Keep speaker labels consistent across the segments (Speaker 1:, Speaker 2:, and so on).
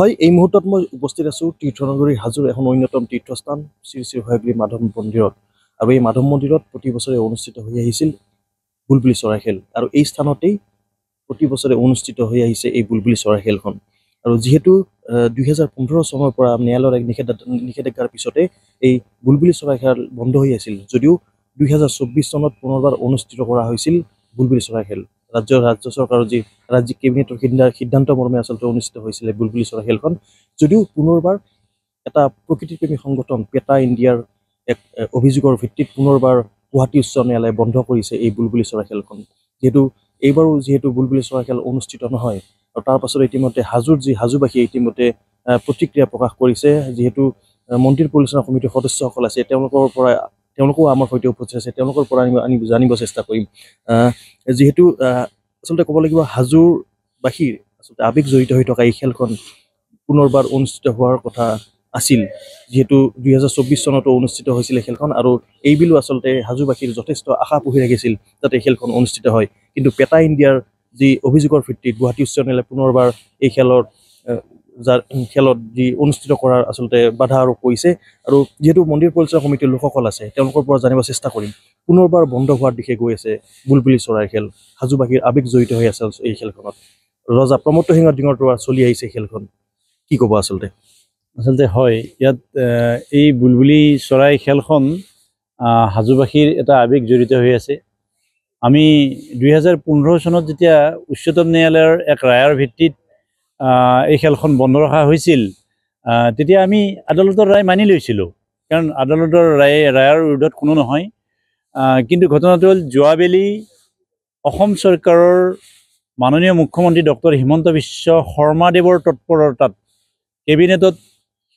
Speaker 1: হয়, এই মুহূৰ্তত মই উপস্থিত আছোঁ তীৰ্থনগৰী হাজোৰ এখন অন্যতম তীৰ্থস্থান শ্ৰী শ্ৰী হয়গ্ৰীৱ মাধৱ মন্দিৰত। আৰু এই মাধৱ মন্দিৰত প্ৰতি বছৰে অনুষ্ঠিত হৈ আহিছিল বুলবুলি চৰাই খেল। আৰু এই স্থানতেই প্ৰতি বছৰে অনুষ্ঠিত হৈ আহিছে এই বুলবুলি চৰাই খেলখন। আৰু যিহেতু 2015 চনৰ পৰা ন্যায়ালয়ৰ এক নিষেধাজ্ঞাৰ পিছতে এই বুলবুলি চৰাই খেল বন্ধ হৈ আছিল, যদিও 2024 চনত পুনৰবাৰ অনুষ্ঠিত কৰা হৈছিল বুলবুলি চৰাই খেল। ৰাজ্য চৰকাৰৰ যি ৰাজ্যিক কেবিনেটৰ সিদ্ধান্ত মৰ্মে আচলতে অনুষ্ঠিত হৈছিলে বুলবুলি চৰাই খেলখন, যদিও পুনৰবাৰ এটা প্ৰকৃতিপ্ৰেমী সংগঠন পেটা ইণ্ডিয়াৰ এক অভিযোগৰ ভিত্তিত পুনৰবাৰ গুৱাহাটী উচ্চ ন্যায়ালয়ে বন্ধ কৰিছে এই বুলবুলি চৰাই খেলখন। যিহেতু বুলবুলি চৰাই খেল অনুষ্ঠিত নহয়, আৰু তাৰ পাছত ইতিমধ্যে হাজোবাসীয়ে ইতিমধ্যে প্ৰতিক্ৰিয়া প্ৰকাশ কৰিছে। যিহেতু মন্দিৰ পৰিচালনা সমিতিৰ সদস্যসকল আছে, তেওঁলোকেও আমাৰ সৈতে উপস্থিত আছে, তেওঁলোকৰ পৰা আমি জানিব চেষ্টা কৰিম। যিহেতু আচলতে ক'ব লাগিব হাজোবাসীৰ আচলতে আৱেগ জড়িত হৈ থকা এই খেলখন পুনৰবাৰ অনুষ্ঠিত হোৱাৰ কথা আছিল, যিহেতু 2024 চনতো অনুষ্ঠিত হৈছিলে খেলখন। আৰু এইবিলো আচলতে হাজোবাসীৰ যথেষ্ট আশা পুহি ৰাখিছিল যাতে খেলখন অনুষ্ঠিত হয়। কিন্তু পেটা ইণ্ডিয়াৰ যি অভিযোগৰ ভিত্তিত গুৱাহাটী উচ্চ ন্যায়ালয়ে পুনৰবাৰ এই খেলত যি অনুষ্ঠিত কৰাৰ আচলতে বাধা আৰোপ কৰিছে। আৰু যিহেতু মন্দিৰ পৰিচালনা সমিতিৰ লোকসকল আছে, তেওঁলোকৰ পৰা জানিব চেষ্টা কৰিম। পুনৰবাৰ বন্ধ হোৱাৰ দিশে গৈ আছে বুলবুলি চৰাই খেল। হাজোবাসীৰ আৱেগ জড়িত হৈ আছে এই খেলখনত। ৰজা প্ৰমত্ত সিংহৰ দিনৰ পৰা চলি আহিছে খেলখন, কি ক'ব আচলতে?
Speaker 2: হয়, ইয়াত এই বুলবুলি চৰাই খেলখন হাজোবাসীৰ এটা আৱেগ জড়িত হৈ আছে। আমি 2015 চনত যেতিয়া উচ্চতম ন্যায়ালয়ৰ এক ৰায়ৰ ভিত্তিত এই খেলখন বন্ধ ৰখা হৈছিল, তেতিয়া আমি আদালতৰ ৰায় মানি লৈছিলোঁ, কাৰণ আদালতৰ ৰায়ৰ বিৰুদ্ধত কোনো নহয়। কিন্তু ঘটনাটো হ'ল, যোৱাবেলি অসম চৰকাৰৰ মাননীয় মুখ্যমন্ত্ৰী ডক্টৰ হিমন্ত বিশ্ব শৰ্মাদেৱৰ তৎপৰতাত কেবিনেটত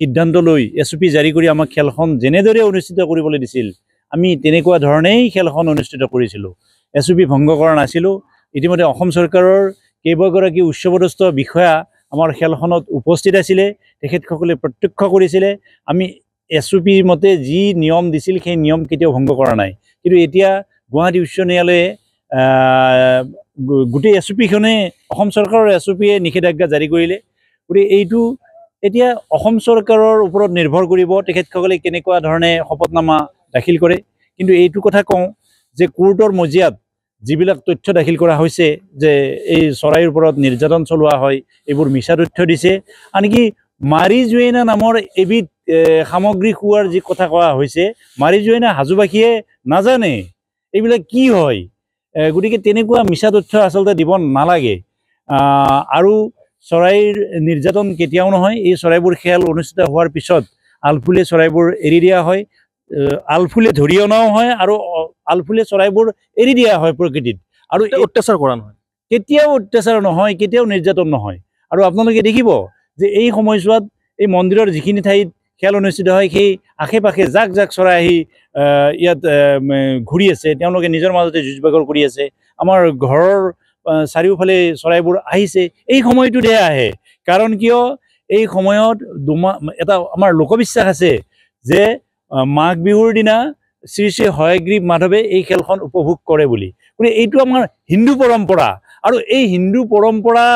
Speaker 2: সিদ্ধান্ত লৈ SOP জাৰি কৰি আমাক খেলখন যেনেদৰে অনুষ্ঠিত কৰিবলৈ দিছিল, আমি তেনেকুৱা ধৰণেই খেলখন অনুষ্ঠিত কৰিছিলোঁ। SOP ভংগ কৰা নাছিলোঁ। ইতিমধ্যে অসম চৰকাৰৰ কেইবাগৰাকী উচ্চপদস্থ বিষয়া আমাৰ খেলখনত উপস্থিত আছিলে, তেখেতসকলে প্ৰত্যক্ষ কৰিছিলে। আমি SOP মতে যি নিয়ম দিছিল সেই নিয়ম কেতিয়াও ভংগ কৰা নাই। কিন্তু এতিয়া গুৱাহাটী উচ্চ ন্যায়ালয়ে গোটেই SOPখনে অসম চৰকাৰৰ SOPয়ে নিষেধাজ্ঞা জাৰি কৰিলে। গতিকে এইটো এতিয়া অসম চৰকাৰৰ ওপৰত নিৰ্ভৰ কৰিব তেখেতসকলে কেনেকুৱা ধৰণে শপতনামা দাখিল কৰে। কিন্তু এইটো কথা কওঁ যে কোৰ্টৰ মজিয়াত যিবিলাক তথ্য দাখিল কৰা হৈছে যে এই চৰাইৰ ওপৰত নিৰ্যাতন চলোৱা হয়, এইবোৰ মিছা তথ্য দিছে। আনকি মাৰিজুৱেনা নামৰ এবিধ সামগ্ৰী খোৱাৰ যি কথা কোৱা হৈছে, মাৰিজুৱেনা হাজোবাসীয়ে নাজানে এইবিলাক কি হয়। গতিকে তেনেকুৱা মিছা তথ্য আচলতে দিব নালাগে। আৰু চৰাইৰ নিৰ্যাতন কেতিয়াও নহয়। এই চৰাইবোৰ খেল অনুষ্ঠিত হোৱাৰ পিছত আলফুলে চৰাইবোৰ এৰি দিয়া হয়, আলফুলে ধৰি অনাও হয়, আৰু আলফুলে চৰাইবোৰ এৰি দিয়া হয় প্ৰকৃতিত। আৰু
Speaker 1: অত্যাচাৰ কৰা নহয়,
Speaker 2: কেতিয়াও অত্যাচাৰ নহয়, কেতিয়াও নিৰ্যাতন নহয়। আৰু আপোনালোকে দেখিব যে এই সময়ছোৱাত এই মন্দিৰৰ যিখিনি ঠাইত খেল অনুষ্ঠিত হয়, সেই আশে পাশে জাক জাক চৰাই আহি ইয়াত ঘূৰি আছে, তেওঁলোকে নিজৰ মাজতে যুঁজ বাগৰ কৰি আছে। আমাৰ ঘৰৰ চাৰিওফালে চৰাইবোৰ আহিছে, এই সময়টোতে আহে। কাৰণ কিয়? এই সময়ত এটা আমাৰ লোকবিশ্বাস আছে যে মাঘ বিহুৰ দিনা শ্ৰী শ্ৰী হয়গ্ৰীৱ মাধৱে এই খেলখন উপভোগ কৰে বুলি। গতিকে এইটো আমাৰ হিন্দু পৰম্পৰা, আৰু এই হিন্দু পৰম্পৰা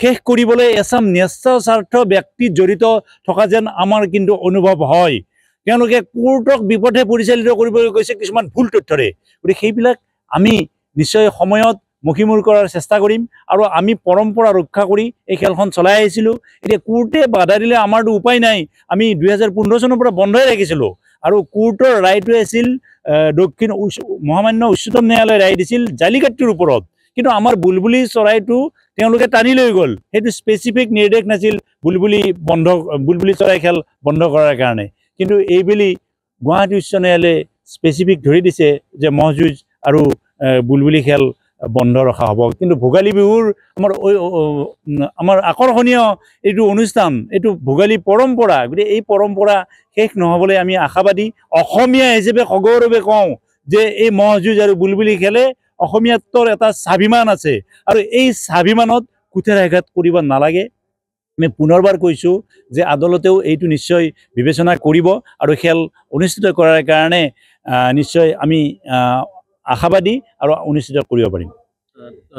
Speaker 2: শেষ কৰিবলৈ এচাম ন্যস্ত ব্যক্তি জড়িত থকা যেন আমাৰ কিন্তু অনুভৱ হয়। তেওঁলোকে কোৰ্টক বিপথে পৰিচালিত কৰিবলৈ গৈছে কিছুমান ভুল তথ্যৰে। গতিকে সেইবিলাক আমি নিশ্চয় সময়ত মষিমূৰ কৰাৰ চেষ্টা কৰিম, আৰু আমি পৰম্পৰা ৰক্ষা কৰি এই খেলখন চলাই আহিছিলোঁ। এতিয়া কোৰ্টে বাধা দিলে আমাৰতো উপায় নাই। আমি 2015 চনৰ পৰা বন্ধই ৰাখিছিলোঁ, আৰু কোৰ্টৰ ৰায়টোৱে আছিল মহামান্য উচ্চতম ন্যায়ালয়ে ৰায় দিছিল জালিকাট্টিৰ ওপৰত। কিন্তু আমাৰ বুলবুলি চৰাইটো তেওঁলোকে টানি লৈ গ'ল। সেইটো স্পেচিফিক নিৰ্দেশ নাছিল বুলবুলি চৰাই খেল বন্ধ কৰাৰ কাৰণে। কিন্তু এইবেলি গুৱাহাটী উচ্চ ন্যায়ালয়ে স্পেচিফিক ধৰি দিছে যে ম'হ যুঁজ আৰু বুলবুলি খেল বন্ধ ৰখা হ'ব। কিন্তু ভোগালী বিহুৰ আমাৰ আকৰ্ষণীয় এইটো অনুষ্ঠান, এইটো ভোগালী পৰম্পৰা। গতিকে এই পৰম্পৰা শেষ নহ'বলৈ আমি আশাবাদী। অসমীয়া হিচাপে সগৌৰৱে কওঁ যে এই ম'হ যুঁজ আৰু বুলবুলি খেলে অসমীয়াত্বৰ এটা স্বাভিমান আছে, আৰু এই স্বাভিমানত কুঠাৰাঘাত কৰিব নালাগে। আমি পুনৰবাৰ কৈছোঁ যে আদালতেও এইটো নিশ্চয় বিবেচনা কৰিব, আৰু খেল অনুষ্ঠিত কৰাৰ কাৰণে নিশ্চয় আমি আশাবাদী আৰু অনুষ্ঠিত কৰিব পাৰিম।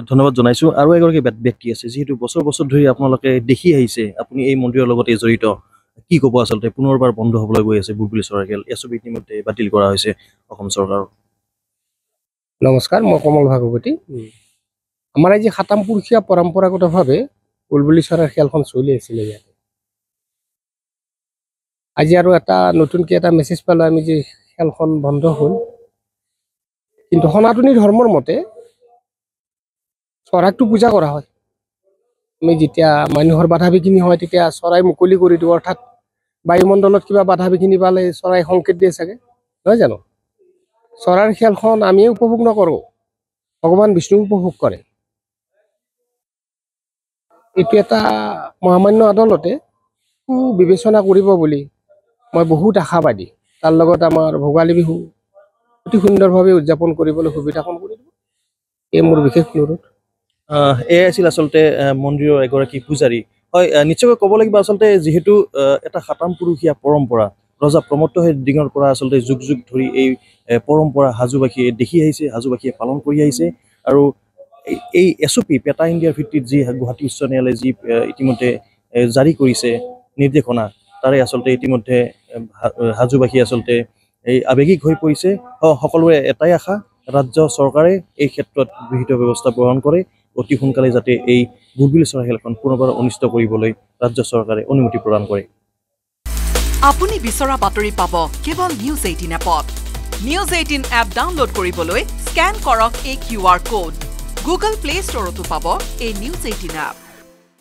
Speaker 1: ধন্যবাদ জনাইছোঁ। আৰু এগৰাকী ব্যক্তি আছে যিহেতু বছৰ বছৰ ধৰি আপোনালোকে দেখি আহিছে, আপুনি এই মন্দিৰৰ লগতে জড়িত, কি ক'ব আচলতে পুনৰবাৰ বন্ধ হ'বলৈ গৈ আছে বুলবুলি চৰাই খেল, এছঅপি ইতিমধ্যে বাতিল কৰা হৈছে অসম চৰকাৰৰ।
Speaker 3: নমস্কাৰ, মই কমল ভাগৱতী। আমাৰ এই যে সাতাম পুৰুষীয়া পৰম্পৰাগতভাৱে বুলবুলি চৰাইৰ খেলখন চলি আছিলে ইয়াতে, আজি আৰু এটা নতুনকৈ এটা মেছেজ পালোঁ আমি যে খেলখন বন্ধ হ'ল। কিন্তু সনাতনী ধৰ্মৰ মতে চৰাইকটো পূজা কৰা হয়। আমি যেতিয়া মানুহৰ বাধা বিঘিনি হয় তেতিয়া চৰাই মুকলি কৰি দিওঁ, অৰ্থাৎ বায়ুমণ্ডলত কিবা বাধা বিঘিনি পালে চৰাই সংকেত দিয়ে চাগে, নহয় জানো? চৰাইৰ খেলখন আমিয়ে উপভোগ নকৰোঁ, ভগৱান বিষ্ণুও উপভোগ কৰে। এইটো এটা মহামান্য আদালতে বিবেচনা কৰিব বুলি মই বহুত আশাবাদী। তাৰ লগত আমাৰ ভোগালী বিহু অতি সুন্দৰভাৱে উদযাপন কৰিবলৈ সুবিধাকণ কৰি দিব, এই মোৰ বিশেষ অনুৰোধ।
Speaker 1: এয়াই আছিল আচলতে মন্দিৰৰ এগৰাকী পূজাৰী। হয়, নিশ্চয়কৈ ক'ব লাগিব আচলতে যিহেতু এটা সাতাম পুৰুষীয়া পৰম্পৰা, ৰজা প্ৰমত্তহে দিনৰ পৰা আচলতে যুগ যুগ ধৰি এই পৰম্পৰা হাজোবাসীয়ে দেখি আহিছে, হাজোবাসীয়ে পালন কৰি আহিছে। আৰু এই এছঅপি পেটা ইণ্ডিয়াৰ ভিত্তিত যি গুৱাহাটী উচ্চ ন্যায়ালয়ে যি ইতিমধ্যে জাৰি কৰিছে নিৰ্দেশনা, তাৰে আচলতে ইতিমধ্যে হাজোবাসী আচলতে এই আৱেগিক হৈ পৰিছে। সকলোৰে এটাই আশা, ৰাজ্য চৰকাৰে এই ক্ষেত্ৰত গৃহীত ব্যৱস্থা গ্ৰহণ কৰে, অতি সোনকালে যাতে এই বুলবুলি চৰাই খেলখন পুনৰবাৰ অনুষ্ঠিত কৰিবলৈ ৰাজ্য চৰকাৰে অনুমতি প্ৰদান কৰে।
Speaker 4: আপুনি বিচৰা বাতৰি পাব কেৱল নিউজ 18 এপত। নিউজ 18 এপ ডাউনলোড কৰিবলৈ স্কেন কৰক এই QR কোড। গুগল প্লে ষ্টৰতো পাব এই নিউজ 18 এপ।